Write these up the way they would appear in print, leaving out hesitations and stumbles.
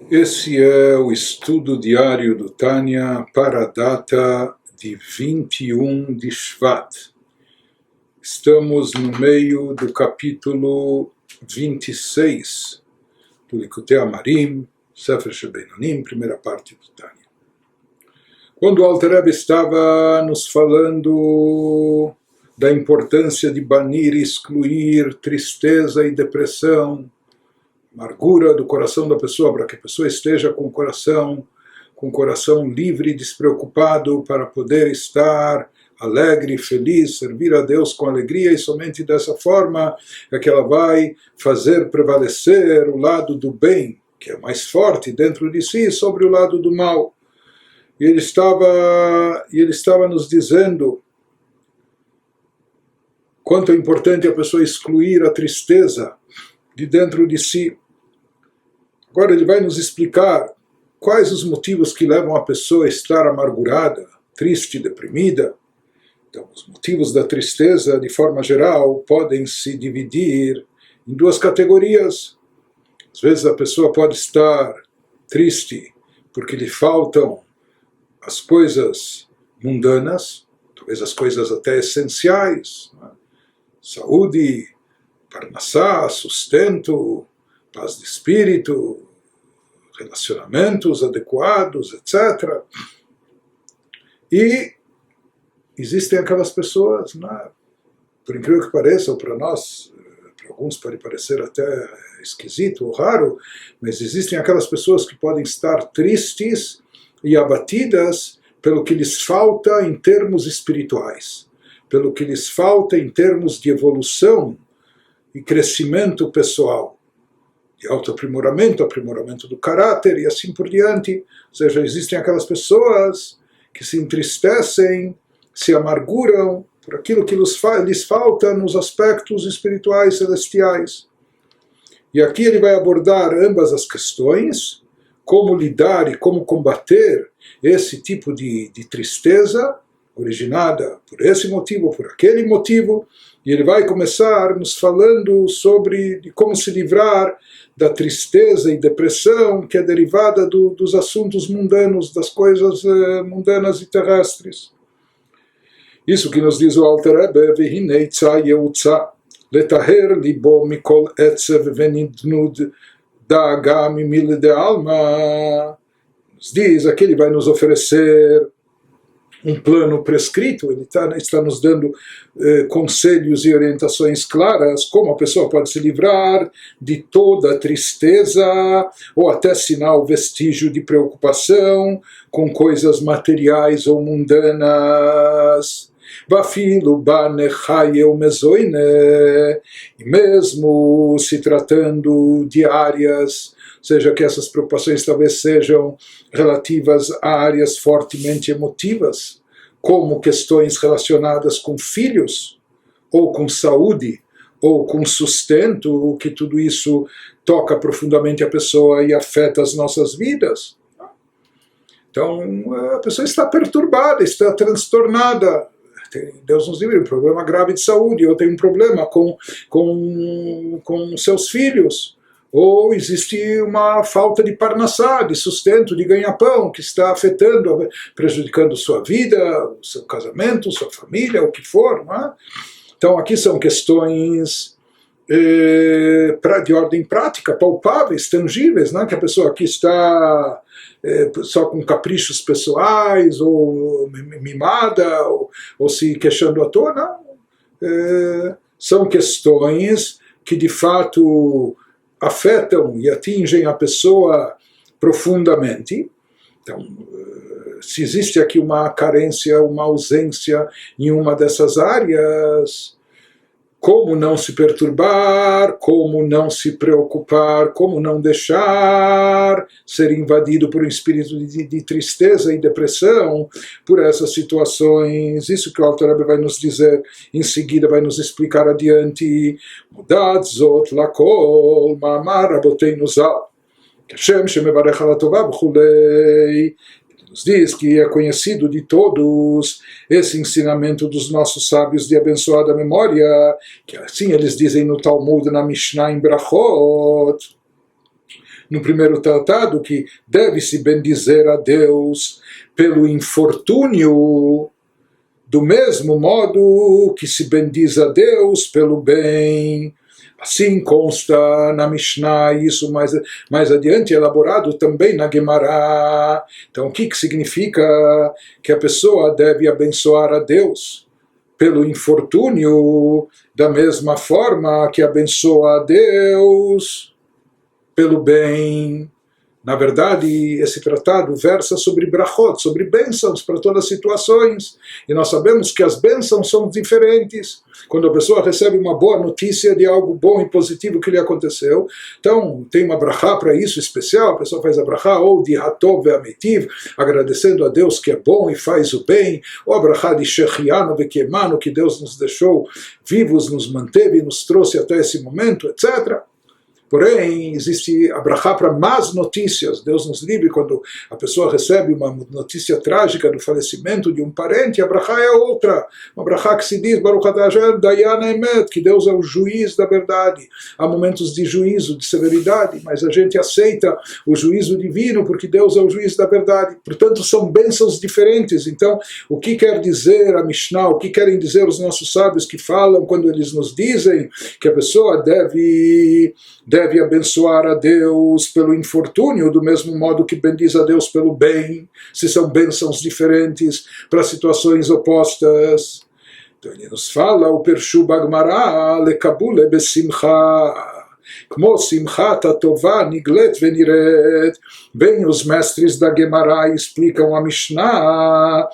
Esse é o estudo diário do Tânia para a data de 21 de Shvat. Estamos no meio do capítulo 26 do Likutei Amarim, Sefer Shebeinonim, primeira parte do Tânia. Quando o Alter Rebbe estava nos falando da importância de banir e excluir tristeza e depressão, amargura do coração da pessoa, para que a pessoa esteja com o coração livre e despreocupado, para poder estar alegre, feliz, servir a Deus com alegria, e somente dessa forma é que ela vai fazer prevalecer o lado do bem, que é mais forte dentro de si, sobre o lado do mal. E ele estava nos dizendo quanto é importante a pessoa excluir a tristeza de dentro de si. Agora ele vai nos explicar quais os motivos que levam a pessoa a estar amargurada, triste, deprimida. Então, os motivos da tristeza, de forma geral, podem se dividir em duas categorias. Às vezes a pessoa pode estar triste porque lhe faltam as coisas mundanas, talvez as coisas até essenciais, né? Saúde, parnassá, sustento, paz de espírito, relacionamentos adequados, etc. E existem aquelas pessoas, né, por incrível que pareça, ou para nós, para alguns pode parecer até esquisito ou raro, mas existem aquelas pessoas que podem estar tristes e abatidas pelo que lhes falta em termos espirituais, pelo que lhes falta em termos de evolução e crescimento pessoal, de autoaprimoramento, aprimoramento do caráter e assim por diante. Ou seja, existem aquelas pessoas que se entristecem, se amarguram por aquilo que lhes falta nos aspectos espirituais celestiais. E aqui ele vai abordar ambas as questões, como lidar e como combater esse tipo de tristeza, originada por esse motivo, por aquele motivo, e ele vai começar nos falando sobre de como se livrar da tristeza e depressão que é derivada dos assuntos mundanos, das coisas mundanas e terrestres. Isso que nos diz o Alter Rebbe, Vehinei tza yeutza, letaher libo mikol etzev venidnud da'aga mimil de alma. Nos diz, aqui ele vai nos oferecer um plano prescrito, ele está nos dando conselhos e orientações claras, como a pessoa pode se livrar de toda a tristeza, ou até sinal vestígio de preocupação com coisas materiais ou mundanas. Vafilo banechayeu mezoine, e mesmo se tratando de áreas, seja que essas preocupações talvez sejam relativas a áreas fortemente emotivas, como questões relacionadas com filhos, ou com saúde, ou com sustento, que tudo isso toca profundamente a pessoa e afeta as nossas vidas. Então a pessoa está perturbada, está transtornada. Deus nos livre, um problema grave de saúde, ou tem um problema com seus filhos, ou existe uma falta de parnassá, de sustento, de ganha-pão, que está afetando, prejudicando sua vida, o seu casamento, sua família, o que for, não é? Então aqui são questões de ordem prática, palpáveis, tangíveis, não é? Que a pessoa aqui está só com caprichos pessoais, ou mimada, ou se queixando à toa, não. São questões que de fato afetam e atingem a pessoa profundamente. Então, se existe aqui uma carência, uma ausência em uma dessas áreas, como não se perturbar, como não se preocupar, como não deixar ser invadido por um espírito de tristeza e depressão por essas situações. Isso que o Alter Rebbe vai nos dizer, em seguida vai nos explicar adiante. Mudat zot lakol ma'amar raboteinu zal, Hashem shemevarech ala tová v'chulei. Nos diz que é conhecido de todos esse ensinamento dos nossos sábios de abençoada memória, que assim eles dizem no Talmud, na Mishnah, em Brachot, no primeiro tratado, que deve-se bendizer a Deus pelo infortúnio, do mesmo modo que se bendiz a Deus pelo bem. Assim consta na Mishnah, isso mais adiante elaborado também na Gemara. Então o que significa que a pessoa deve abençoar a Deus pelo infortúnio, da mesma forma que abençoa a Deus pelo bem? Na verdade, esse tratado versa sobre brachot, sobre bênçãos para todas as situações. E nós sabemos que as bênçãos são diferentes. Quando a pessoa recebe uma boa notícia de algo bom e positivo que lhe aconteceu, então tem uma brachá para isso especial, a pessoa faz a brachá ou de hatov ve'ametiv, agradecendo a Deus que é bom e faz o bem, ou a brachá de shechianu ve'kemanu, que Deus nos deixou vivos, nos manteve e nos trouxe até esse momento, etc. Porém, existe a brachá para más notícias. Deus nos livre quando a pessoa recebe uma notícia trágica do falecimento de um parente, a brachá é outra. Uma brachá que se diz, Baruch atah Hashem dayan emet, que Deus é o juiz da verdade. Há momentos de juízo, de severidade, mas a gente aceita o juízo divino porque Deus é o juiz da verdade. Portanto, são bênçãos diferentes. Então, o que quer dizer a Mishnah, o que querem dizer os nossos sábios que falam quando eles nos dizem que a pessoa deve abençoar a Deus pelo infortúnio, do mesmo modo que bendiz a Deus pelo bem, se são bênçãos diferentes para situações opostas. Então ele nos fala, o Pershu Bagmará lekabule besimcha, como simchat atová niglet veniret. Bem, os mestres da Gemara explicam a Mishnah.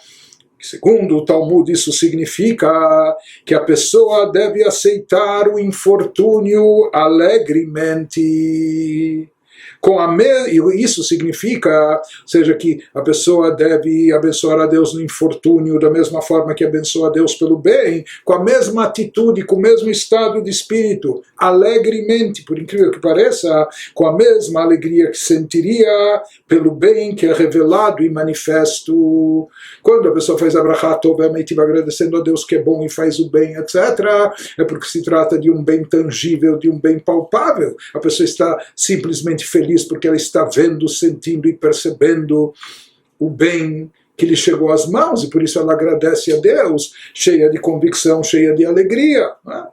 Segundo o Talmud, isso significa que a pessoa deve aceitar o infortúnio alegremente. Isso significa, ou seja, que a pessoa deve abençoar a Deus no infortúnio da mesma forma que abençoa a Deus pelo bem, com a mesma atitude, com o mesmo estado de espírito, alegremente, por incrível que pareça, com a mesma alegria que sentiria pelo bem que é revelado e manifesto. Quando a pessoa faz a brachá tova, agradecendo a Deus que é bom e faz o bem, etc., é porque se trata de um bem tangível, de um bem palpável. A pessoa está simplesmente feliz porque ela está vendo, sentindo e percebendo o bem que lhe chegou às mãos, e por isso ela agradece a Deus, cheia de convicção, cheia de alegria, né?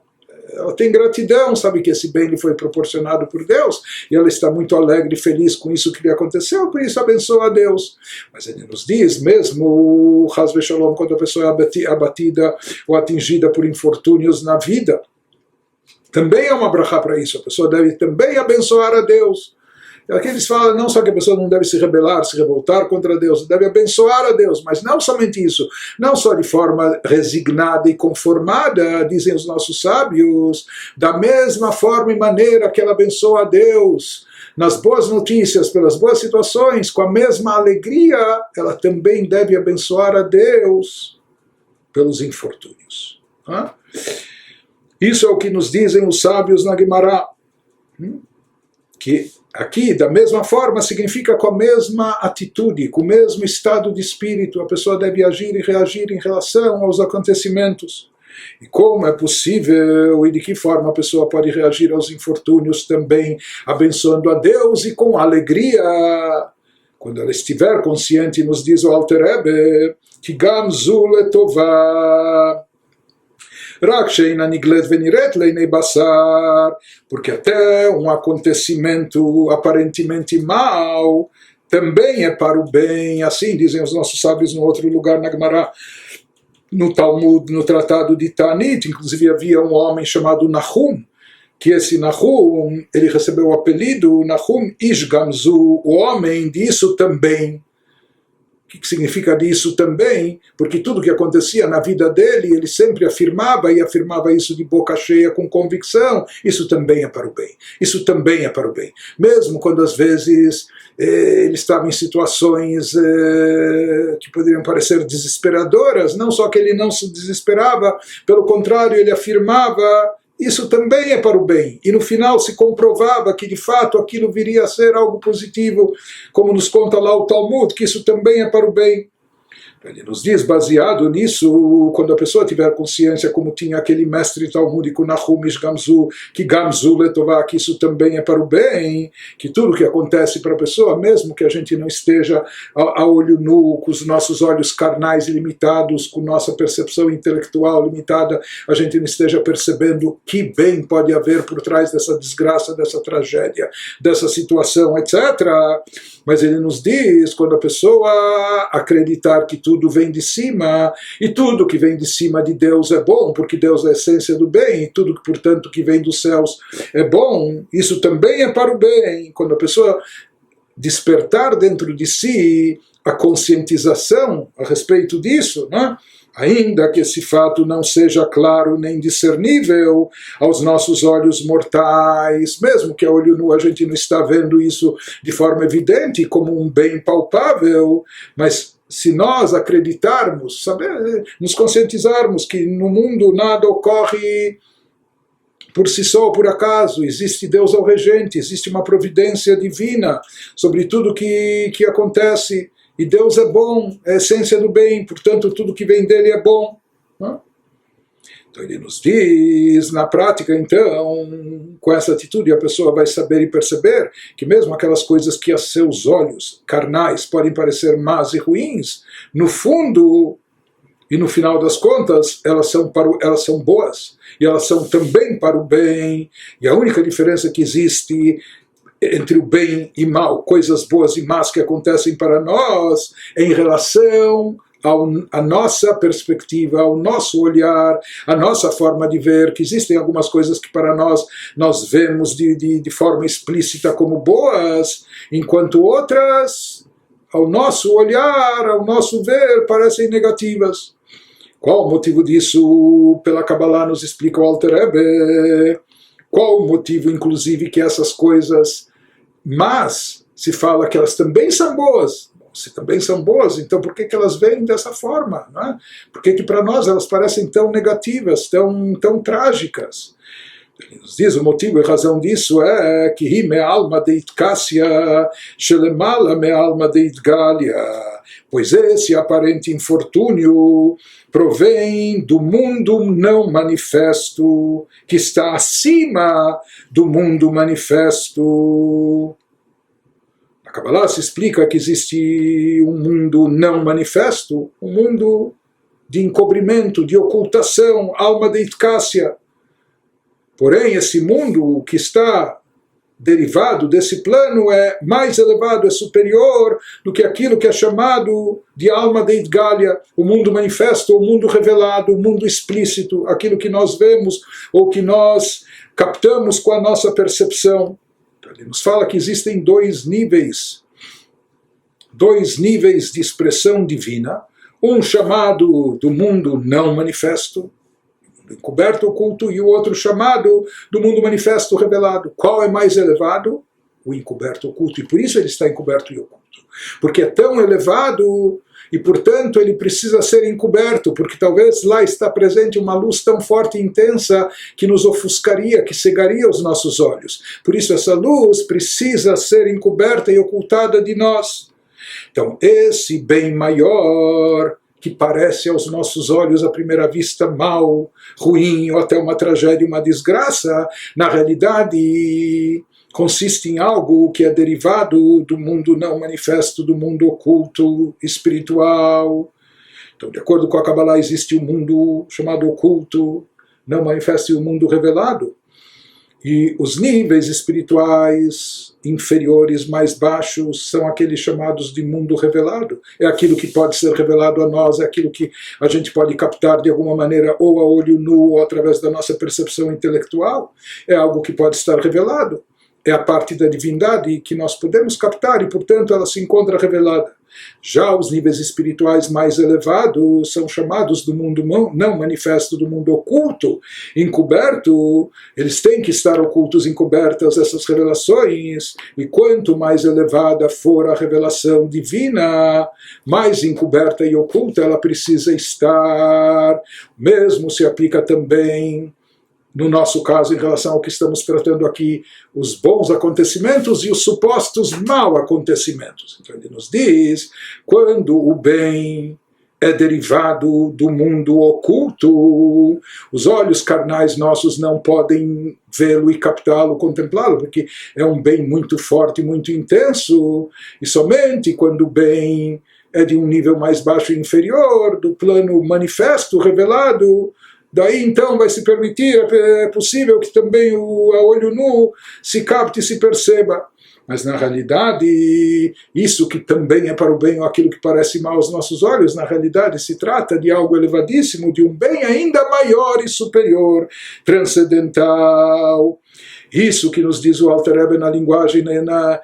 Ela tem gratidão, sabe que esse bem lhe foi proporcionado por Deus, e ela está muito alegre e feliz com isso que lhe aconteceu, por isso abençoa a Deus. Mas ele nos diz, mesmo Chas v'Shalom, quando a pessoa é abatida ou atingida por infortúnios na vida, também é uma brachá para isso, a pessoa deve também abençoar a Deus. Aqui eles falam não só que a pessoa não deve se rebelar, se revoltar contra Deus, deve abençoar a Deus, mas não somente isso, não só de forma resignada e conformada, dizem os nossos sábios, da mesma forma e maneira que ela abençoa a Deus, nas boas notícias, pelas boas situações, com a mesma alegria, ela também deve abençoar a Deus pelos infortúnios. Isso é o que nos dizem os sábios na Gemara, que aqui, da mesma forma, significa com a mesma atitude, com o mesmo estado de espírito, a pessoa deve agir e reagir em relação aos acontecimentos. E como é possível e de que forma a pessoa pode reagir aos infortúnios também, abençoando a Deus e com alegria. Quando ela estiver consciente, nos diz o Alter Rebbe, que gam zu letová, porque até um acontecimento aparentemente mau também é para o bem, assim dizem os nossos sábios no outro lugar na Gemara, no Talmud, no tratado de Tanit. Inclusive havia um homem chamado Nahum, que esse Nahum, ele recebeu o apelido Nahum Ish Gamzu, o homem disso também. O que significa disso também? Porque tudo que acontecia na vida dele, ele sempre afirmava, e afirmava isso de boca cheia, com convicção, isso também é para o bem, isso também é para o bem. Mesmo quando às vezes ele estava em situações que poderiam parecer desesperadoras, não só que ele não se desesperava, pelo contrário, ele afirmava, isso também é para o bem. E no final se comprovava que de fato aquilo viria a ser algo positivo, como nos conta lá o Talmud, que isso também é para o bem. Ele nos diz, baseado nisso, quando a pessoa tiver consciência, como tinha aquele mestre talmúdico Nahum Ish Gamzu, que Gamzu Letová, que isso também é para o bem, que tudo que acontece para a pessoa, mesmo que a gente não esteja a olho nu, com os nossos olhos carnais limitados, com nossa percepção intelectual limitada, a gente não esteja percebendo que bem pode haver por trás dessa desgraça, dessa tragédia, dessa situação, etc. Mas ele nos diz, quando a pessoa acreditar que tudo vem de cima, e tudo que vem de cima de Deus é bom, porque Deus é a essência do bem, e tudo, portanto, que vem dos céus é bom, isso também é para o bem. Quando a pessoa despertar dentro de si a conscientização a respeito disso, né? Ainda que esse fato não seja claro nem discernível aos nossos olhos mortais, mesmo que a olho nu a gente não está vendo isso de forma evidente como um bem palpável, mas se nós acreditarmos, nos conscientizarmos que no mundo nada ocorre por si só ou por acaso, existe Deus ao regente, existe uma providência divina sobre tudo que acontece, e Deus é bom, é a essência do bem, portanto tudo que vem dele é bom. Não? Então ele nos diz, na prática então, com essa atitude a pessoa vai saber e perceber que mesmo aquelas coisas que a seus olhos carnais podem parecer más e ruins, no fundo e no final das contas elas são boas, e elas são também para o bem, e a única diferença que existe entre o bem e mal, coisas boas e más que acontecem para nós, em relação à nossa perspectiva, ao nosso olhar, à nossa forma de ver, que existem algumas coisas que para nós vemos de forma explícita como boas, enquanto outras, ao nosso olhar, ao nosso ver, parecem negativas. Qual o motivo disso? Pela Kabbalah nos explica o Alter Rebbe. Qual o motivo, inclusive, que essas coisas mas se fala que elas também são boas? Bom, se também são boas, então por que elas vêm dessa forma? Não é? Por que para nós elas parecem tão negativas, tão trágicas? Ele nos diz, o motivo e a razão disso é que hi me alma deit kassia shelemala me alma deit galia, pois esse aparente infortúnio provém do mundo não manifesto, que está acima do mundo manifesto. Na Kabbalah se explica que existe um mundo não manifesto, um mundo de encobrimento, de ocultação, alma de Itkássia. Porém, esse mundo que está derivado desse plano é mais elevado, é superior do que aquilo que é chamado de alma de Idgália, o mundo manifesto, o mundo revelado, o mundo explícito, aquilo que nós vemos ou que nós captamos com a nossa percepção. Então, ele nos fala que existem dois níveis de expressão divina, um chamado do mundo não manifesto, encoberto, oculto, e o outro chamado do mundo manifesto, revelado. Qual é mais elevado? O encoberto, oculto, e por isso ele está encoberto e oculto. Porque é tão elevado e, portanto, ele precisa ser encoberto, porque talvez lá está presente uma luz tão forte e intensa que nos ofuscaria, que cegaria os nossos olhos. Por isso essa luz precisa ser encoberta e ocultada de nós. Então, esse bem maior, que parece aos nossos olhos à primeira vista mal, ruim ou até uma tragédia, uma desgraça, na realidade consiste em algo que é derivado do mundo não manifesto, do mundo oculto, espiritual. Então, de acordo com a Kabbalah, existe um mundo chamado oculto, não manifesto, e o mundo revelado. E os níveis espirituais inferiores, mais baixos, são aqueles chamados de mundo revelado. É aquilo que pode ser revelado a nós, é aquilo que a gente pode captar de alguma maneira, ou a olho nu, ou através da nossa percepção intelectual. É algo que pode estar revelado. É a parte da divindade que nós podemos captar e, portanto, ela se encontra revelada. Já os níveis espirituais mais elevados são chamados do mundo não manifesto, do mundo oculto, encoberto. Eles têm que estar ocultos, encobertas, essas revelações, e quanto mais elevada for a revelação divina, mais encoberta e oculta ela precisa estar. O mesmo se aplica também no nosso caso, em relação ao que estamos tratando aqui, os bons acontecimentos e os supostos maus acontecimentos. Então ele nos diz, quando o bem é derivado do mundo oculto. Os olhos carnais nossos não podem vê-lo e captá-lo, contemplá-lo, porque é um bem muito forte, muito intenso, e somente quando o bem é de um nível mais baixo e inferior, do plano manifesto, revelado, daí então vai se permitir, é possível que também a olho nu se capte e se perceba. Mas na realidade, isso que também é para o bem ou aquilo que parece mal aos nossos olhos, na realidade se trata de algo elevadíssimo, de um bem ainda maior e superior, transcendental. Isso que nos diz o Alter Rebbe na linguagem, na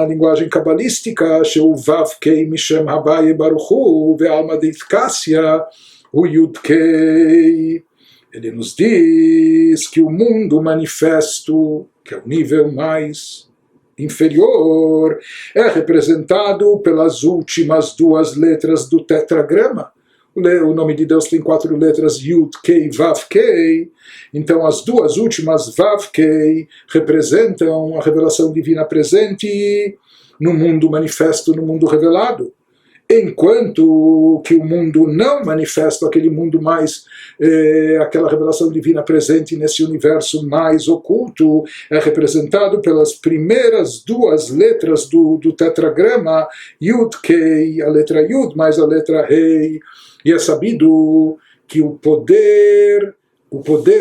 linguagem cabalística, Sheu Vavkei Mishem Habaye Baruchu Ve'alma Deifkasya o Yudkei. Ele nos diz que o mundo manifesto, que é o nível mais inferior, é representado pelas últimas duas letras do tetragrama. O nome de Deus tem 4 letras, Yud, Kei, Vav, Kei. Então as duas últimas, Vav, Kei, representam a revelação divina presente no mundo manifesto, no mundo revelado. Enquanto que o mundo não manifesto, aquele mundo mais, aquela revelação divina presente nesse universo mais oculto, é representado pelas primeiras 2 letras do tetragrama, Yud Kei, a letra Yud mais a letra Rei, e é sabido que o poder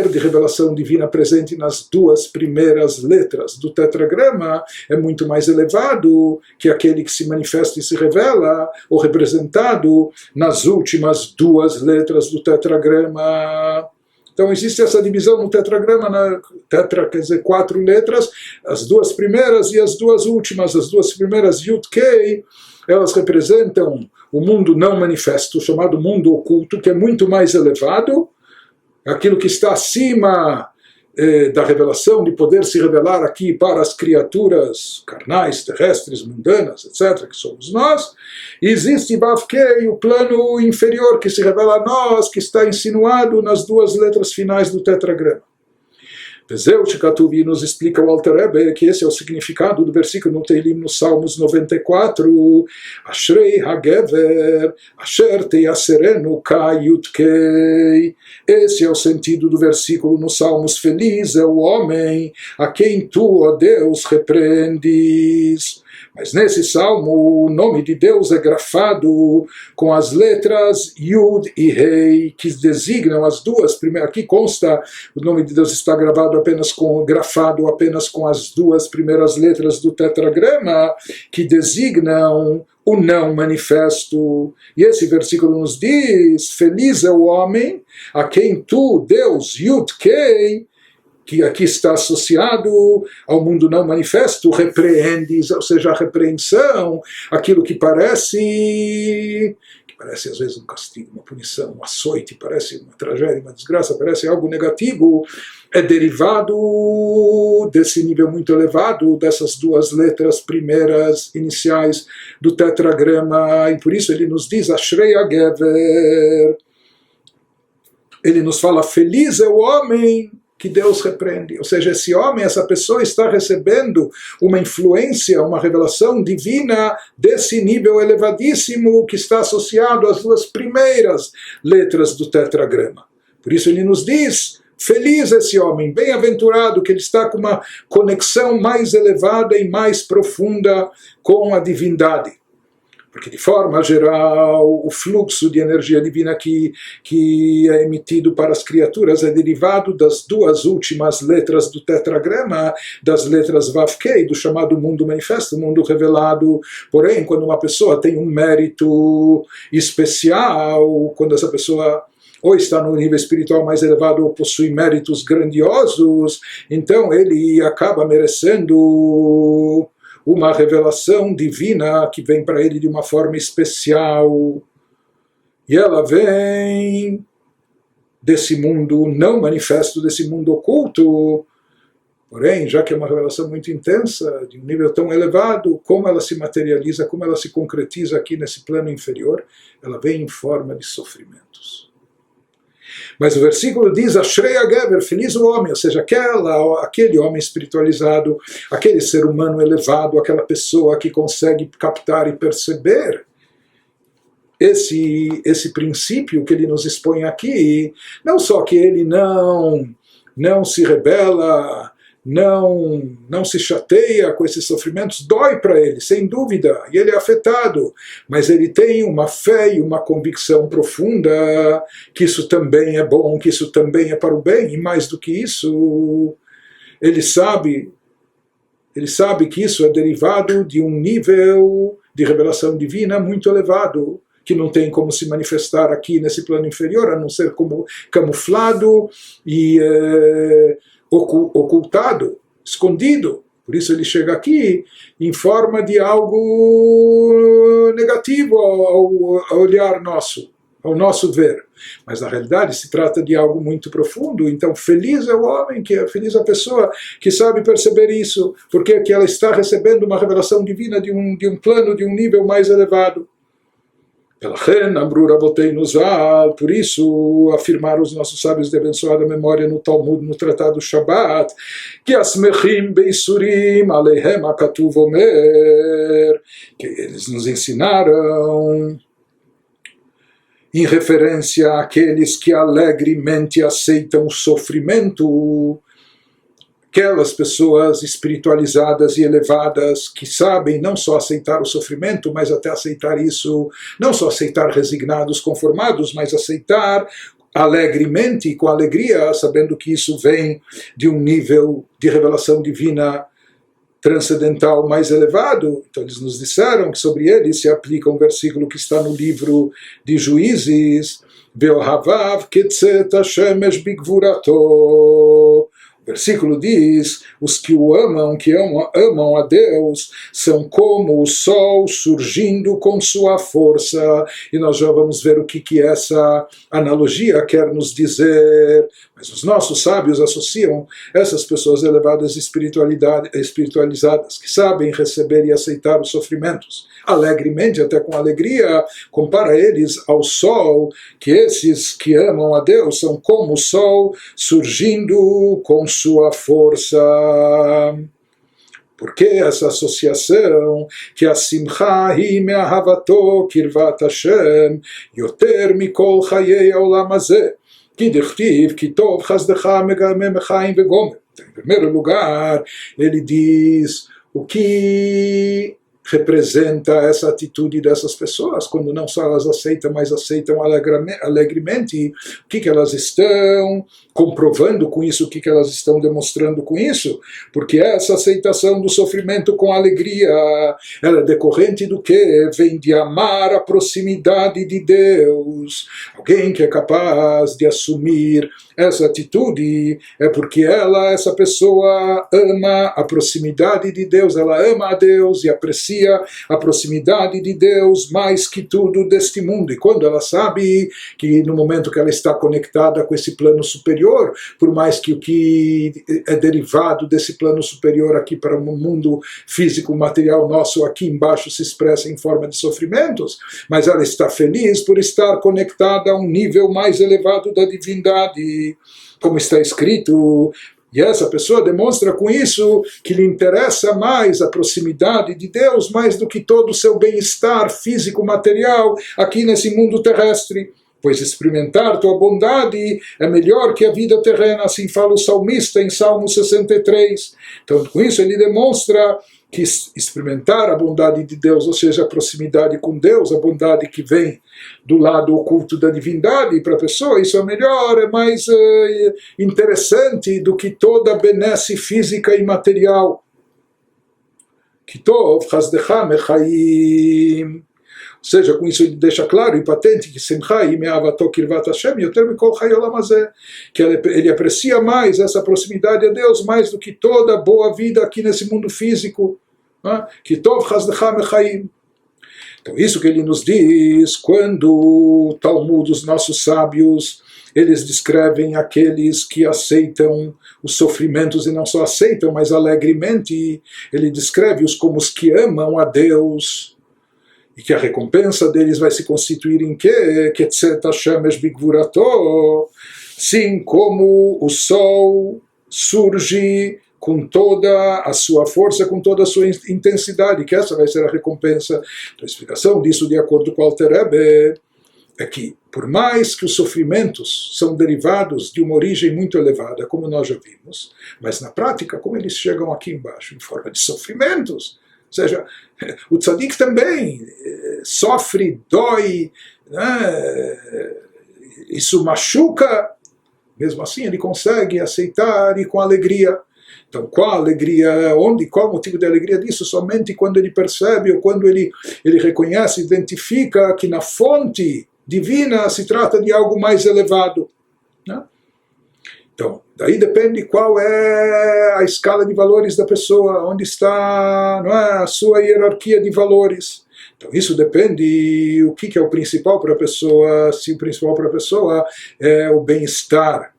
de revelação divina presente nas 2 primeiras letras do tetragrama é muito mais elevado que aquele que se manifesta e se revela, ou representado nas últimas 2 letras do tetragrama. Então existe essa divisão no tetragrama, tetra quer dizer 4 letras, as 2 primeiras e as 2 últimas, as 2 primeiras Yud Kei, elas representam o mundo não manifesto, chamado mundo oculto, que é muito mais elevado, aquilo que está acima da revelação, de poder se revelar aqui para as criaturas carnais, terrestres, mundanas, etc., que somos nós. E existe Bavkei, o plano inferior que se revela a nós, que está insinuado nas 2 letras finais do tetragrama. Vezeu Shekatuvi nos explica o Alter Rebbe que esse é o significado do versículo no Teilim, nos Salmos 94, Ashrei HaGever, Asher Teyaserenu Ka Yudkei. Esse é o sentido do versículo nos Salmos. Feliz é o homem a quem tu, ó Deus, repreendes. Mas nesse salmo o nome de Deus é grafado com as letras Yud e Rei, que designam as 2 primeiras. Aqui consta, o nome de Deus está grafado apenas com as 2 primeiras letras do tetragrama, que designam o não manifesto. E esse versículo nos diz: feliz é o homem a quem tu, Deus, Yud Kei, que aqui está associado ao mundo não manifesto, repreendes, ou seja, a repreensão, aquilo que parece às vezes um castigo, uma punição, um açoite, parece uma tragédia, uma desgraça, parece algo negativo, é derivado desse nível muito elevado, dessas 2 letras primeiras iniciais do tetragrama, e por isso ele nos diz, Ashrei HaGever, ele nos fala, feliz é o homem que Deus repreende. Ou seja, esse homem, essa pessoa está recebendo uma influência, uma revelação divina desse nível elevadíssimo que está associado às 2 primeiras letras do tetragrama. Por isso ele nos diz, feliz esse homem, bem-aventurado, que ele está com uma conexão mais elevada e mais profunda com a divindade. Porque, de forma geral, o fluxo de energia divina que é emitido para as criaturas é derivado das 2 últimas letras do tetragrama, das letras Vavkei, do chamado mundo manifesto, mundo revelado. Porém, quando uma pessoa tem um mérito especial, quando essa pessoa ou está no nível espiritual mais elevado ou possui méritos grandiosos, então ele acaba merecendo uma revelação divina que vem para ele de uma forma especial. E ela vem desse mundo não manifesto, desse mundo oculto. Porém, já que é uma revelação muito intensa, de um nível tão elevado, como ela se materializa, como ela se concretiza aqui nesse plano inferior, ela vem em forma de sofrimentos. Mas o versículo diz, Ashrei HaGever, feliz o homem, ou seja, aquele homem espiritualizado, aquele ser humano elevado, aquela pessoa que consegue captar e perceber esse princípio que ele nos expõe aqui, não só que ele não se rebela, não se chateia com esses sofrimentos, dói para ele, sem dúvida, e ele é afetado, mas ele tem uma fé e uma convicção profunda que isso também é bom, que isso também é para o bem, e mais do que isso, ele sabe que isso é derivado de um nível de revelação divina muito elevado, que não tem como se manifestar aqui nesse plano inferior, a não ser como camuflado e ocultado, escondido. Por isso ele chega aqui em forma de algo negativo ao olhar nosso, ao nosso ver. Mas na realidade se trata de algo muito profundo. Então feliz é o homem, feliz a pessoa que sabe perceber isso, porque que ela está recebendo uma revelação divina de um plano, de um nível mais elevado. Por isso afirmaram os nossos sábios de abençoada memória no Talmud, no Tratado Shabbat, que asmechim beisurim aleihem akatuv omer, que eles nos ensinaram em referência àqueles que alegremente aceitam o sofrimento, aquelas pessoas espiritualizadas e elevadas que sabem não só aceitar o sofrimento, mas até aceitar isso, não só aceitar resignados, conformados, mas aceitar alegremente e com alegria, sabendo que isso vem de um nível de revelação divina transcendental mais elevado. Então eles nos disseram que sobre eles se aplica um versículo que está no livro de Juízes, Be'ohavav ketzet hashemesh bigvurato. O versículo diz, os que o amam, que amam a Deus, são como o sol surgindo com sua força. E nós já vamos ver o que essa analogia quer nos dizer. Mas os nossos sábios associam essas pessoas elevadas espiritualizadas, que sabem receber e aceitar os sofrimentos alegremente, até com alegria, compara eles ao sol, que esses que amam a Deus são como o sol surgindo com sua força. Por que essa associação? Que a simcha hi me'ahavato kirvat Hashem yoter mikol chayei haolam hazeh ki dichtiv ki tov chasdecha mechaim vegomer. Em primeiro lugar, ele diz o que representa essa atitude dessas pessoas, quando não só elas aceitam, mas aceitam alegremente, o que elas estão comprovando com isso, o que elas estão demonstrando com isso, porque essa aceitação do sofrimento com alegria, ela é decorrente do que? Vem de amar a proximidade de Deus. Alguém que é capaz de assumir essa atitude é porque essa pessoa ama a proximidade de Deus, ela ama a Deus e aprecia a proximidade de Deus mais que tudo deste mundo. E quando ela sabe que no momento que ela está conectada com esse plano superior, por mais que o que é derivado desse plano superior aqui para o mundo físico, material nosso aqui embaixo se expressa em forma de sofrimentos, mas ela está feliz por estar conectada a um nível mais elevado da divindade, como está escrito. E essa pessoa demonstra com isso que lhe interessa mais a proximidade de Deus, mais do que todo o seu bem-estar físico, material, aqui nesse mundo terrestre. Pois experimentar tua bondade é melhor que a vida terrena, assim fala o salmista em Salmo 63. Então, com isso ele demonstra que experimentar a bondade de Deus, ou seja, a proximidade com Deus, a bondade que vem do lado oculto da divindade para a pessoa, isso é melhor, é mais interessante do que toda a benesse física e material. Kitov chasdecha mechaim. Ou seja, com isso ele deixa claro e patente que simcha hi me'avato kirvat Hashem yoter mikol chayei haolam hazeh, que ele aprecia mais essa proximidade a Deus mais do que toda a boa vida aqui nesse mundo físico. Kitov chasdecha mechaim. Então isso que ele nos diz quando o Talmud, os nossos sábios, eles descrevem aqueles que aceitam os sofrimentos e não só aceitam, mas alegremente, ele descreve-os como os que amam a Deus, e que a recompensa deles vai se constituir em quê? Ketzet hashemesh bigvurato, sim como o sol surge com toda a sua força, com toda a sua intensidade, que essa vai ser a recompensa. Então, a explicação disso, de acordo com o Alter Rebbe, é que, por mais que os sofrimentos são derivados de uma origem muito elevada, como nós já vimos, mas na prática, como eles chegam aqui embaixo, em forma de sofrimentos, ou seja, o tzadik também sofre, dói, né? Isso machuca, mesmo assim ele consegue aceitar e com alegria. Então, qual a alegria, qual o motivo de alegria disso? Somente quando ele percebe, ou quando ele reconhece, identifica que na fonte divina se trata de algo mais elevado, né? Então, daí depende qual é a escala de valores da pessoa, onde está, não é, a sua hierarquia de valores. Então, isso depende o que é o principal para a pessoa, se o principal para a pessoa é o bem-estar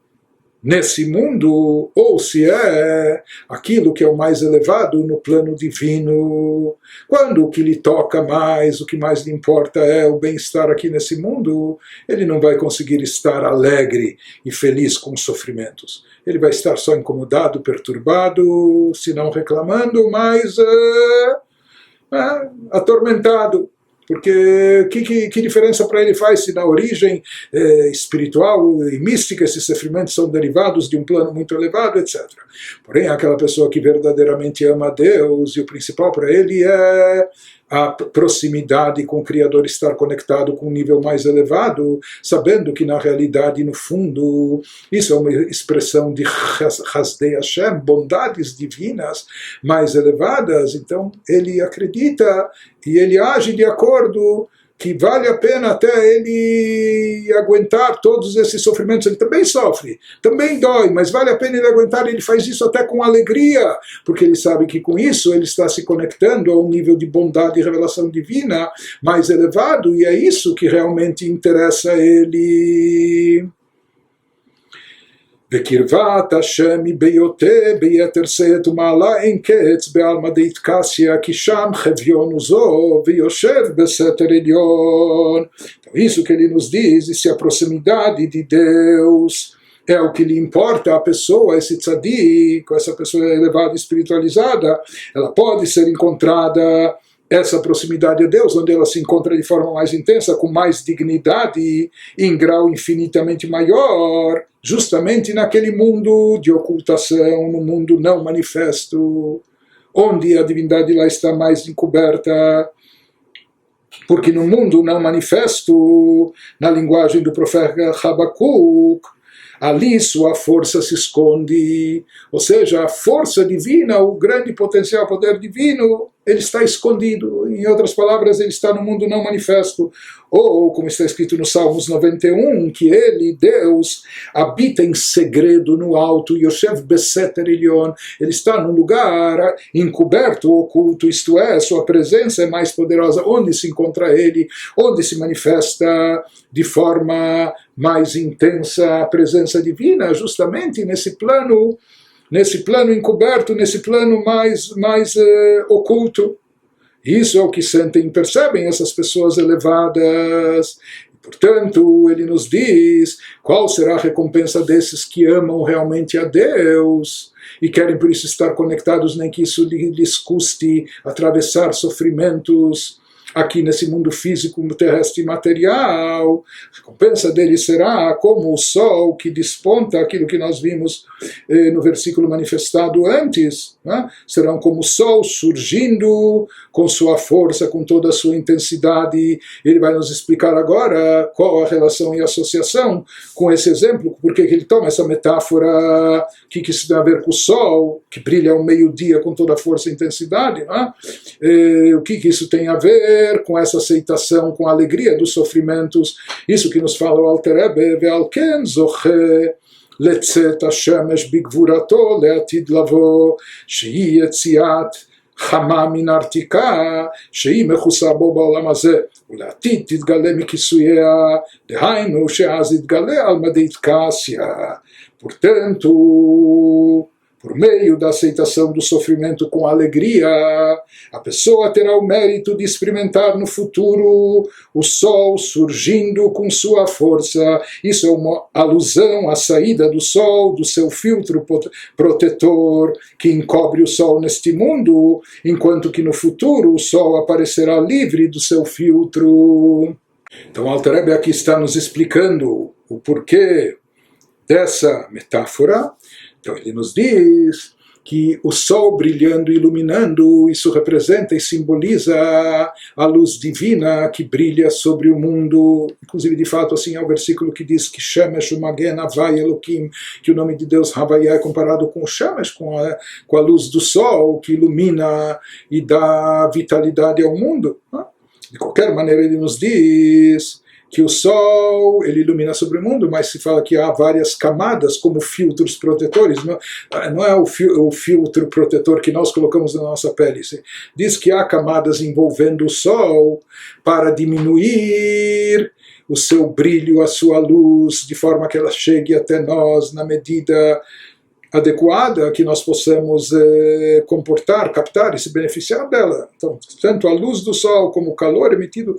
nesse mundo, ou se é aquilo que é o mais elevado no plano divino. Quando o que lhe toca mais, o que mais lhe importa é o bem-estar aqui nesse mundo, ele não vai conseguir estar alegre e feliz com os sofrimentos. Ele vai estar só incomodado, perturbado, se não reclamando, mas atormentado. Porque que diferença para ele faz se na origem espiritual e mística esses sofrimentos são derivados de um plano muito elevado, etc. Porém, aquela pessoa que verdadeiramente ama a Deus, e o principal para ele é a proximidade com o Criador, estar conectado com um nível mais elevado, sabendo que na realidade, no fundo, isso é uma expressão de Hasdei Hashem, bondades divinas mais elevadas. Então ele acredita e ele age de acordo que vale a pena até ele aguentar todos esses sofrimentos. Ele também sofre, também dói, mas vale a pena ele aguentar, ele faz isso até com alegria, porque ele sabe que com isso ele está se conectando a um nível de bondade e revelação divina mais elevado, e é isso que realmente interessa a ele. וקרבת השם היא ביותר ביתר שאת ומעלה אין קץ בעלמא דאיטקסיה כי שם חביון וזו ויושב בסתר עליון. Então, isso que ele nos diz, e se a proximidade de Deus é o que lhe importa a pessoa, esse tzadik, essa pessoa elevada, espiritualizada, ela pode ser encontrada, essa proximidade a Deus, onde ela se encontra de forma mais intensa, com mais dignidade, em grau infinitamente maior, justamente naquele mundo de ocultação, no mundo não manifesto, onde a divindade lá está mais encoberta. Porque no mundo não manifesto, na linguagem do profeta Habacuc, ali sua força se esconde, ou seja, a força divina, o grande potencial, poder divino, ele está escondido. Em outras palavras, ele está no mundo não manifesto. Ou, como está escrito no Salmos 91, que ele, Deus, habita em segredo no alto, Yoshev Beseter Elyon, ele está num lugar encoberto, oculto, isto é, sua presença é mais poderosa. Onde se encontra ele? Onde se manifesta de forma mais intensa a presença divina? Justamente nesse plano encoberto, nesse plano mais oculto. Isso é o que sentem e percebem essas pessoas elevadas. Portanto, ele nos diz qual será a recompensa desses que amam realmente a Deus e querem por isso estar conectados, nem que isso lhes custe atravessar sofrimentos aqui nesse mundo físico, terrestre e material. A recompensa dele será como o sol que desponta, aquilo que nós vimos no versículo manifestado antes, né? Serão como o sol surgindo com sua força, com toda a sua intensidade. Ele vai nos explicar agora qual a relação e associação com esse exemplo, porque ele toma essa metáfora, o que isso tem a ver com o sol, que brilha ao meio-dia com toda a força e intensidade, né? O que isso tem a ver com essa aceitação, com a alegria dos sofrimentos. Isso que nos fala o Alter Rebbe, ve'al ken zoche לצאת השמש בגבורתו לעתיד לבוא, שהיא יציאת חמה מן ארתיקה, שהיא מכוסה בו בעולם הזה, ולעתיד תתגלה מכיסוייה, דהיינו שאז יתגלה על מדי תקסיה. Portanto, Por meio da aceitação do sofrimento com alegria, a pessoa terá o mérito de experimentar no futuro o sol surgindo com sua força. Isso é uma alusão à saída do sol, do seu filtro protetor, que encobre o sol neste mundo, enquanto que no futuro o sol aparecerá livre do seu filtro. Então, Alter Rebbe aqui está nos explicando o porquê dessa metáfora. Então ele nos diz que o sol brilhando e iluminando, isso representa e simboliza a luz divina que brilha sobre o mundo. Inclusive, de fato, assim é o versículo que diz que Shemesh Umagen Havai Elokim, que o nome de Deus Havai é comparado com o Shemesh, com a luz do sol que ilumina e dá vitalidade ao mundo. De qualquer maneira, ele nos diz que o sol ele ilumina sobre o mundo, mas se fala que há várias camadas como filtros protetores. Não é o filtro protetor que nós colocamos na nossa pele. Diz que há camadas envolvendo o sol para diminuir o seu brilho, a sua luz, de forma que ela chegue até nós na medida adequada que nós possamos comportar, captar e se beneficiar dela. Então, tanto a luz do sol como o calor emitido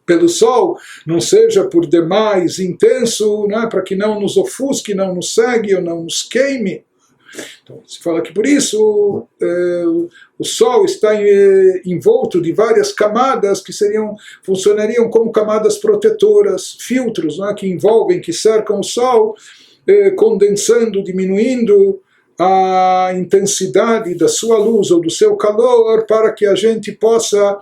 pelo sol não seja por demais intenso, né, para que não nos ofusque, não nos cegue ou não nos queime. Então, se fala que por isso o sol está envolto de várias camadas que funcionariam como camadas protetoras, filtros, né, que envolvem, que cercam o sol, condensando, diminuindo a intensidade da sua luz ou do seu calor, para que a gente possa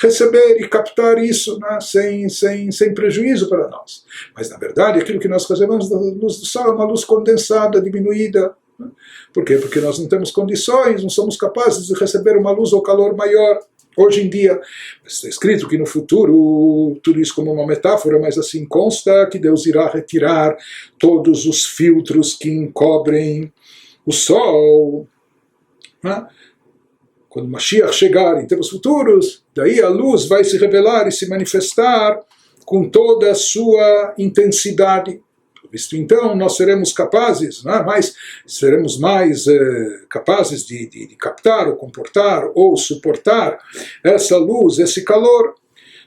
receber e captar isso, né, sem prejuízo para nós. Mas, na verdade, aquilo que nós recebemos da luz do sol é uma luz condensada, diminuída. Né? Por quê? Porque nós não temos condições, não somos capazes de receber uma luz ou calor maior. Hoje em dia, está escrito que no futuro, tudo isso como uma metáfora, mas assim consta que Deus irá retirar todos os filtros que encobrem o sol. Né? Quando Mashiach chegar em tempos futuros, daí a luz vai se revelar e se manifestar com toda a sua intensidade. Visto então, nós seremos capazes, seremos mais capazes de captar ou comportar ou suportar essa luz, esse calor.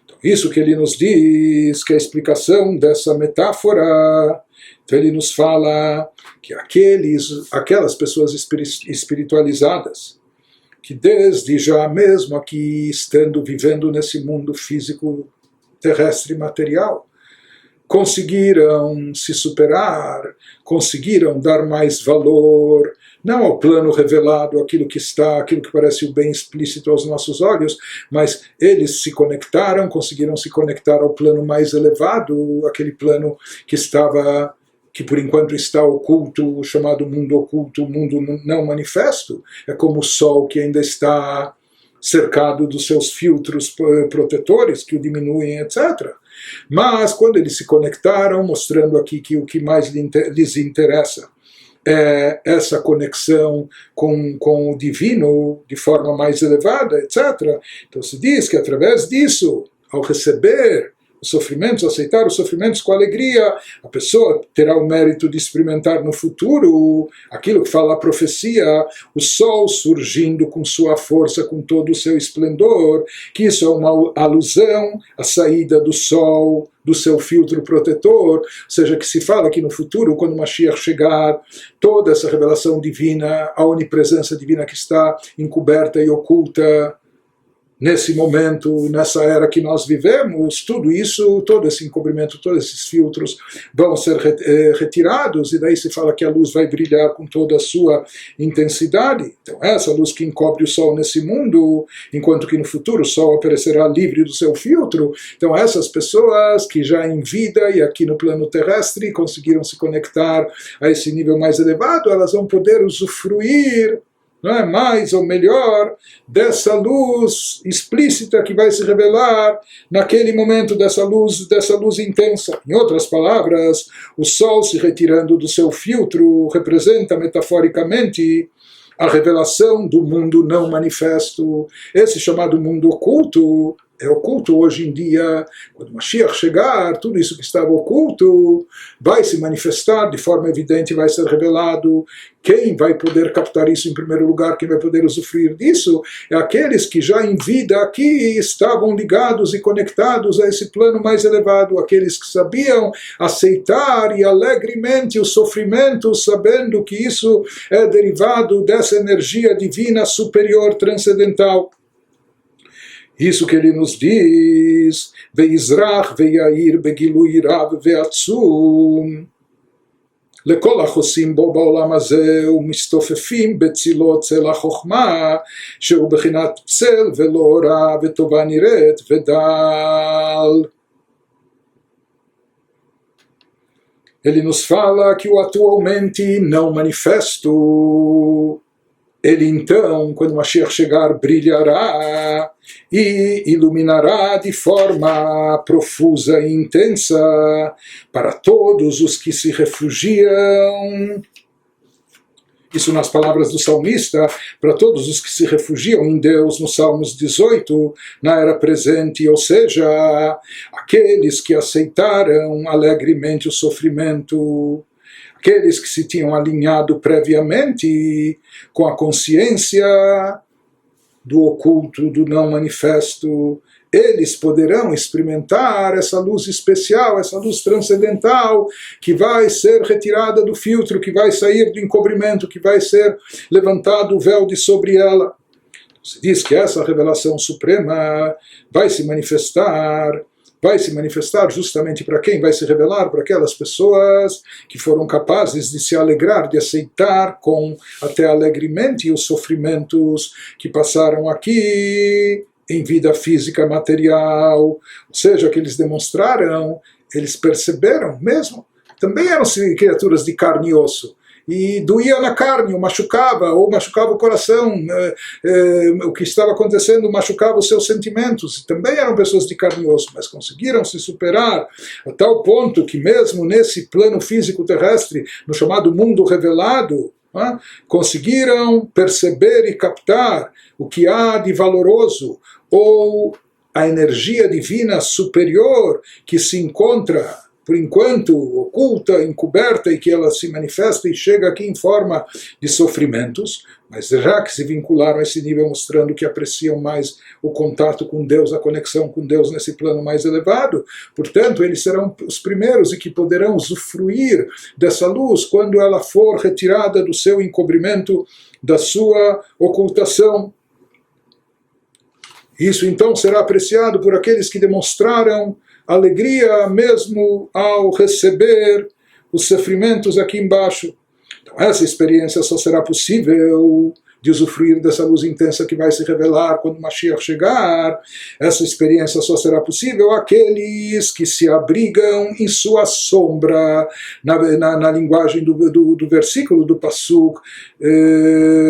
Então, isso que ele nos diz, que é a explicação dessa metáfora. Então ele nos fala que aquelas pessoas espiritualizadas, que desde já mesmo aqui, vivendo nesse mundo físico, terrestre e material, conseguiram se superar, conseguiram dar mais valor, não ao plano revelado, aquilo que parece o bem explícito aos nossos olhos, mas eles se conectaram, conseguiram se conectar ao plano mais elevado, aquele plano que por enquanto está oculto, chamado mundo oculto, mundo não manifesto. É como o sol que ainda está cercado dos seus filtros protetores, que o diminuem, etc. Mas quando eles se conectaram, mostrando aqui que o que mais lhes interessa é essa conexão com o divino de forma mais elevada, etc. Então se diz que através disso, ao receber os sofrimentos, aceitar os sofrimentos com alegria, a pessoa terá o mérito de experimentar no futuro aquilo que fala a profecia, o sol surgindo com sua força, com todo o seu esplendor, que isso é uma alusão à saída do sol, do seu filtro protetor, ou seja, que se fala que no futuro, quando Mashiach chegar, toda essa revelação divina, a onipresença divina que está encoberta e oculta nesse momento, nessa era que nós vivemos, tudo isso, todo esse encobrimento, todos esses filtros vão ser retirados, e daí se fala que a luz vai brilhar com toda a sua intensidade. Então essa luz que encobre o sol nesse mundo, enquanto que no futuro o sol aparecerá livre do seu filtro. Então essas pessoas que já em vida e aqui no plano terrestre conseguiram se conectar a esse nível mais elevado, elas vão poder usufruir, não é, mais ou melhor, dessa luz explícita que vai se revelar naquele momento, dessa luz intensa. Em outras palavras, o sol se retirando do seu filtro representa metaforicamente a revelação do mundo não manifesto. Esse chamado mundo oculto, é oculto hoje em dia. Quando Mashiach chegar, tudo isso que estava oculto vai se manifestar de forma evidente, vai ser revelado. Quem vai poder captar isso em primeiro lugar, quem vai poder usufruir disso, é aqueles que já em vida aqui estavam ligados e conectados a esse plano mais elevado, aqueles que sabiam aceitar e alegremente o sofrimento, sabendo que isso é derivado dessa energia divina superior transcendental. Isso que ele nos diz, ve'izrach ve'yair begilui rav ve'atzum, לכל החוסים בו בעולם הזה ומסתופפים בצילו צל החוכמה שהוא בחינת צל ולא רע וטובה נראית ודל. Ele nos fala que o atualmente não manifesto, ele então, quando Mashiach chegar, brilhará e iluminará de forma profusa e intensa para todos os que se refugiam. Isso nas palavras do salmista, para todos os que se refugiam em Deus, no Salmos 18, na era presente, ou seja, aqueles que aceitaram alegremente o sofrimento, aqueles que se tinham alinhado previamente com a consciência do oculto, do não manifesto, eles poderão experimentar essa luz especial, essa luz transcendental, que vai ser retirada do filtro, que vai sair do encobrimento, que vai ser levantado o véu de sobre ela. Se diz que essa revelação suprema vai se manifestar justamente para quem? Vai se revelar para aquelas pessoas que foram capazes de se alegrar, de aceitar com até alegremente os sofrimentos que passaram aqui em vida física material, ou seja, que eles demonstraram, eles perceberam mesmo, também eram criaturas de carne e osso, e doía na carne, ou machucava o coração, o que estava acontecendo machucava os seus sentimentos, também eram pessoas de carne e osso, mas conseguiram se superar a tal ponto que mesmo nesse plano físico terrestre, no chamado mundo revelado, conseguiram perceber e captar o que há de valoroso, ou a energia divina superior que se encontra, por enquanto, oculta, encoberta, e que ela se manifesta e chega aqui em forma de sofrimentos, mas já que se vincularam a esse nível, mostrando que apreciam mais o contato com Deus, a conexão com Deus nesse plano mais elevado, portanto, eles serão os primeiros e que poderão usufruir dessa luz quando ela for retirada do seu encobrimento, da sua ocultação. Isso então será apreciado por aqueles que demonstraram alegria mesmo ao receber os sofrimentos aqui embaixo. Então essa experiência só será possível de usufruir dessa luz intensa que vai se revelar quando Mashiach chegar. Essa experiência só será possível àqueles que se abrigam em sua sombra, na linguagem do versículo do Pasuk,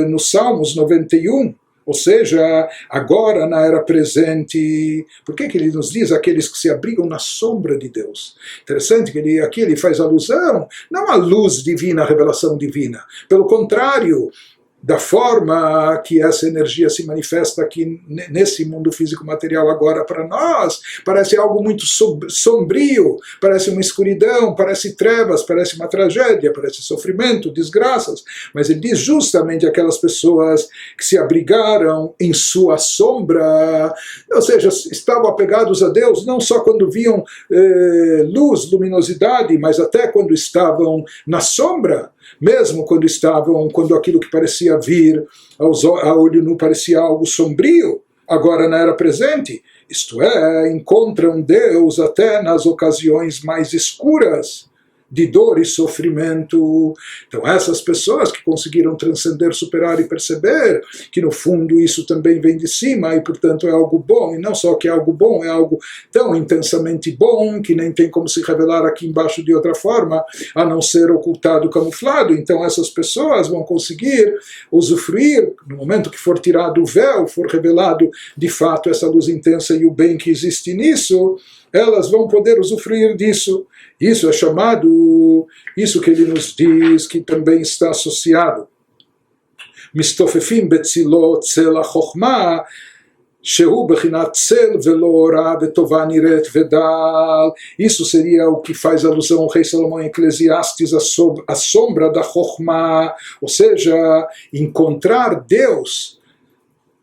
no Salmos 91. Ou seja, agora na era presente, por que ele nos diz aqueles que se abrigam na sombra de Deus? Interessante que aqui ele faz alusão, não à luz divina, à revelação divina. Pelo contrário, da forma que essa energia se manifesta aqui nesse mundo físico material agora para nós, parece algo muito sombrio, parece uma escuridão, parece trevas, parece uma tragédia, parece sofrimento, desgraças, mas ele diz justamente aquelas pessoas que se abrigaram em sua sombra, ou seja, estavam apegados a Deus, não só quando viam luz, luminosidade, mas até quando estavam na sombra, mesmo quando aquilo que parecia vir a olho nu parecia algo sombrio, agora na era presente, isto é, encontram Deus até nas ocasiões mais escuras de dor e sofrimento. Então essas pessoas que conseguiram transcender, superar e perceber que no fundo isso também vem de cima e portanto é algo bom, e não só que é algo bom, é algo tão intensamente bom que nem tem como se revelar aqui embaixo de outra forma, a não ser ocultado, camuflado. Então essas pessoas vão conseguir usufruir, no momento que for tirado o véu, for revelado de fato essa luz intensa e o bem que existe nisso, elas vão poder usufruir disso. Isso é chamado, isso que ele nos diz, que também está associado. Mistofefim betzilot tzel chokhmah, שהוא בחינת צל ולא אורה וטובה נראית ודל. Isso seria o que faz alusão ao rei Salomão em Eclesiastes, a sombra da Chokhmah, ou seja, encontrar Deus.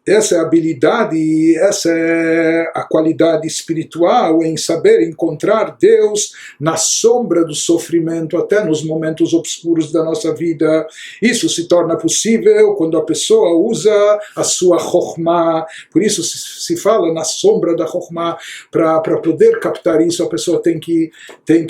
Essa é a habilidade, essa é a qualidade espiritual em saber encontrar Deus na sombra do sofrimento, até nos momentos obscuros da nossa vida. Isso se torna possível quando a pessoa usa a sua Chokhmah. Por isso se fala na sombra da Chokhmah. Para poder captar isso, a pessoa tem que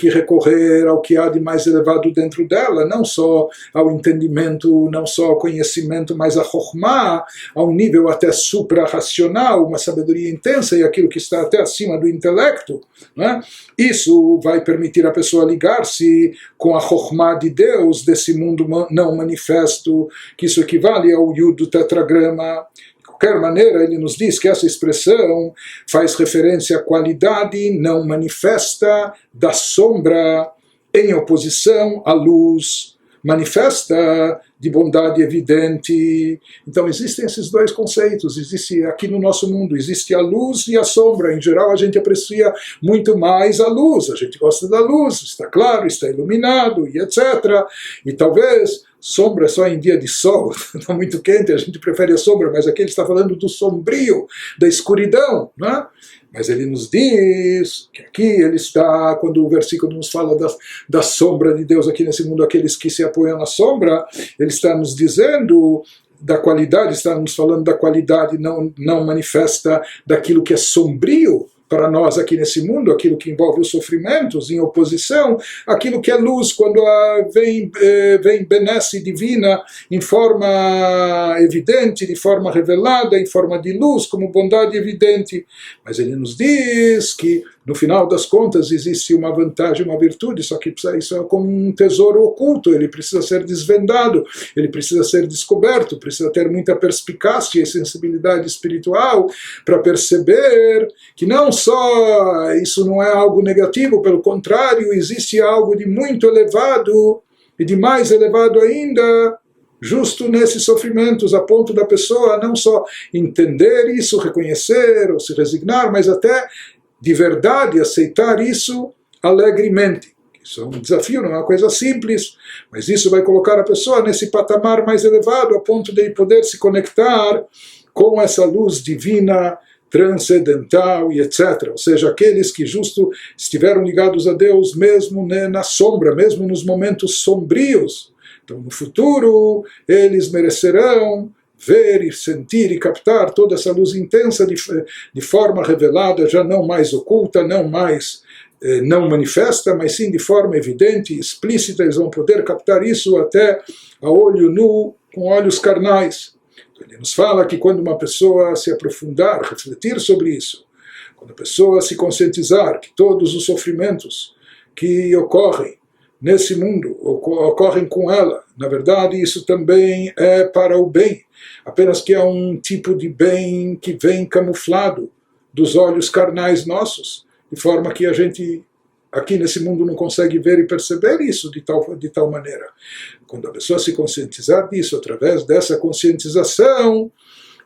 recorrer ao que há de mais elevado dentro dela, não só ao entendimento, não só ao conhecimento, mas a Chokhmah, a um nível até supra-racional, uma sabedoria intensa e aquilo que está até acima do intelecto, né? Isso vai permitir a pessoa ligar-se com a Chokhmah de Deus, desse mundo não manifesto, que isso equivale ao Yud do tetragrama. De qualquer maneira, ele nos diz que essa expressão faz referência à qualidade não manifesta da sombra em oposição à luz manifesta de bondade evidente. Então existem esses dois conceitos, existe aqui no nosso mundo, existe a luz e a sombra. Em geral a gente aprecia muito mais a luz, a gente gosta da luz, está claro, está iluminado e etc. E talvez sombra só em dia de sol, está muito quente, a gente prefere a sombra, mas aqui ele está falando do sombrio, da escuridão, né? Mas ele nos diz que aqui ele está, quando o versículo nos fala da sombra de Deus aqui nesse mundo, aqueles que se apoiam na sombra, ele está nos dizendo da qualidade, está nos falando da qualidade não manifesta daquilo que é sombrio para nós aqui nesse mundo, aquilo que envolve os sofrimentos, em oposição àquilo que é luz, quando vem benesse divina em forma evidente, de forma revelada, em forma de luz, como bondade evidente. Mas ele nos diz que, no final das contas, existe uma vantagem, uma virtude, só que isso é como um tesouro oculto, ele precisa ser desvendado, ele precisa ser descoberto, precisa ter muita perspicácia e sensibilidade espiritual para perceber que não só isso não é algo negativo, pelo contrário, existe algo de muito elevado e de mais elevado ainda, justo nesses sofrimentos, a ponto da pessoa não só entender isso, reconhecer ou se resignar, mas até de verdade aceitar isso alegremente. Isso é um desafio, não é uma coisa simples, mas isso vai colocar a pessoa nesse patamar mais elevado, a ponto de poder se conectar com essa luz divina, transcendental e etc. Ou seja, aqueles que justo estiveram ligados a Deus mesmo na sombra, mesmo nos momentos sombrios. Então, no futuro, eles merecerão ver e sentir e captar toda essa luz intensa de forma revelada, já não mais oculta, não mais não manifesta, mas sim de forma evidente, explícita. Eles vão poder captar isso até a olho nu, com olhos carnais. Ele nos fala que quando uma pessoa se aprofundar, refletir sobre isso, quando a pessoa se conscientizar que todos os sofrimentos que ocorrem nesse mundo, ocorrem com ela, na verdade isso também é para o bem, apenas que é um tipo de bem que vem camuflado dos olhos carnais nossos, de forma que a gente aqui nesse mundo não consegue ver e perceber isso de tal maneira. Quando a pessoa se conscientizar disso, através dessa conscientização,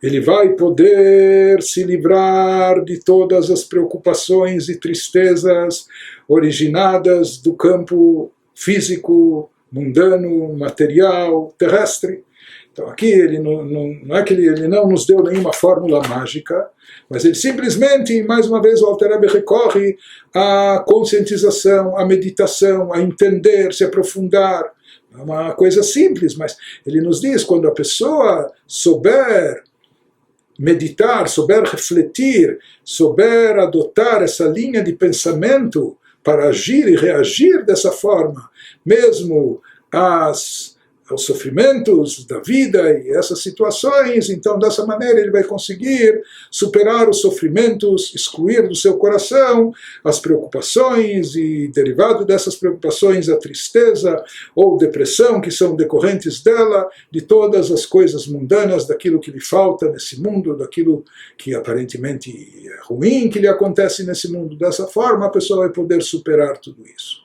ele vai poder se livrar de todas as preocupações e tristezas originadas do campo físico, mundano, material, terrestre. Então aqui ele não é que ele não nos deu nenhuma fórmula mágica, mas ele simplesmente, mais uma vez, o Alter Rebbe recorre à conscientização, à meditação, a entender, se aprofundar. É uma coisa simples, mas ele nos diz, quando a pessoa souber meditar, souber refletir, souber adotar essa linha de pensamento para agir e reagir dessa forma, mesmo aos sofrimentos da vida e essas situações, então dessa maneira ele vai conseguir superar os sofrimentos, excluir do seu coração as preocupações e, derivado dessas preocupações, a tristeza ou depressão que são decorrentes dela, de todas as coisas mundanas, daquilo que lhe falta nesse mundo, daquilo que aparentemente é ruim que lhe acontece nesse mundo. Dessa forma a pessoa vai poder superar tudo isso.